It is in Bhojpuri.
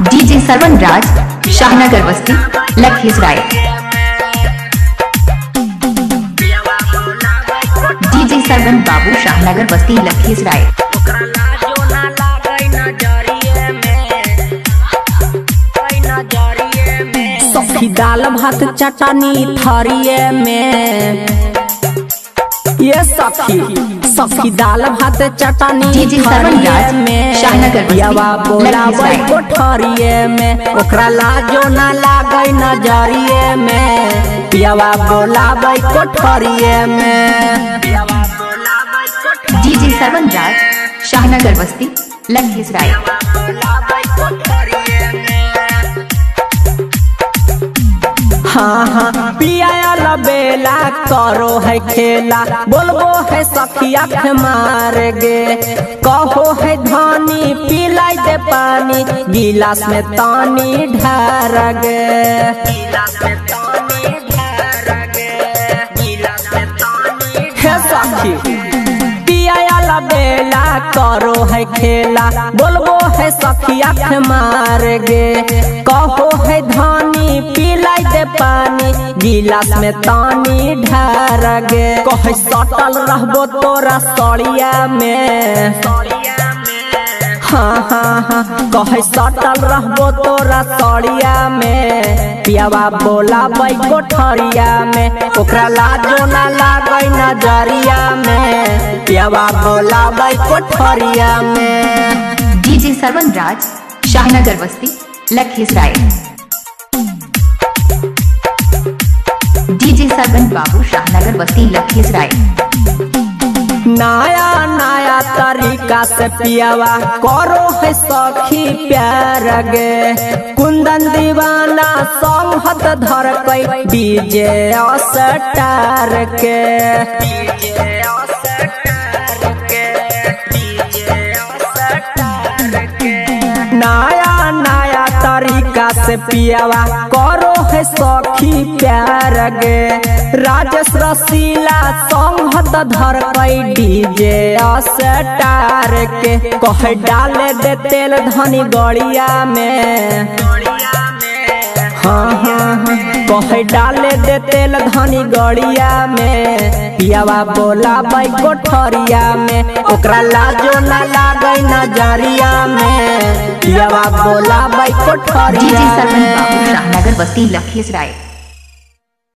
डीजे सरवन राज, शाहनगर बस्ती, लखीसराय। डीजे सरवन बाबू, शाहनगर बस्ती, लखीसराय। सखी दाल भात चटनी थरिये में, ये सखी दाल भात चटनी डीजे सरवन राज में, शाहनगर बस्ती, बोलावे कोठरिये में, ओकरा लाजो ना लागे नजरिये में, पियावा बोलावे कोठरिये में। डीजे सरवन राज, शाहनगर बस्ती, लखीसराय। हाँ पिया बेला करो है खेला, बोलबो है सखी आँख मार गे, कहो है धानी पिलाई दे पानी, गिलास में तानी ढार गे। हे सखी पिया बेला करो है खेला, बोलबो है सखी आँख मार गे, कहो है धानी पिलाई दे पानी, गिलास में तानी ढार गे। कहे सटल रहबो तोरा सड़िया में, हाँ कहे सटल रहबो तोरा सड़िया में, पियावा बोलाबै कोठरिया में, ओकरा लाजो ना लागे नजरिया में, पियावा बोलाबै कोठरिया में। डीजे सरवन राज, शाहनगर बस्ती, लखीसराय। डीजे सरवन बाबू, शाहनगर बस्ती, लखीसराय। नया नया तरीका से पियावा करो है सखी प्यार गे, कुंदन दीवाना सॉन्ग हत धर कई डीजे स्टार के। नया नया तरीका से पियावा करो है सखी प्यार गे, राजेश रसीला सॉन्ग हत धर कई डीजे स्टार के, कहे डाले दे तेल धनी गड़िया में, हाँ कहे डाले दे तेल धनी गड़िया में, पियावा बोलाबै कोठरिया में, ओकरा लाजो ना लागे नजरिया में, पियावा बोलाबै कोठरिया में। डीजे सरवन बाबू, शाहनगर बस्ती, लखीसराय।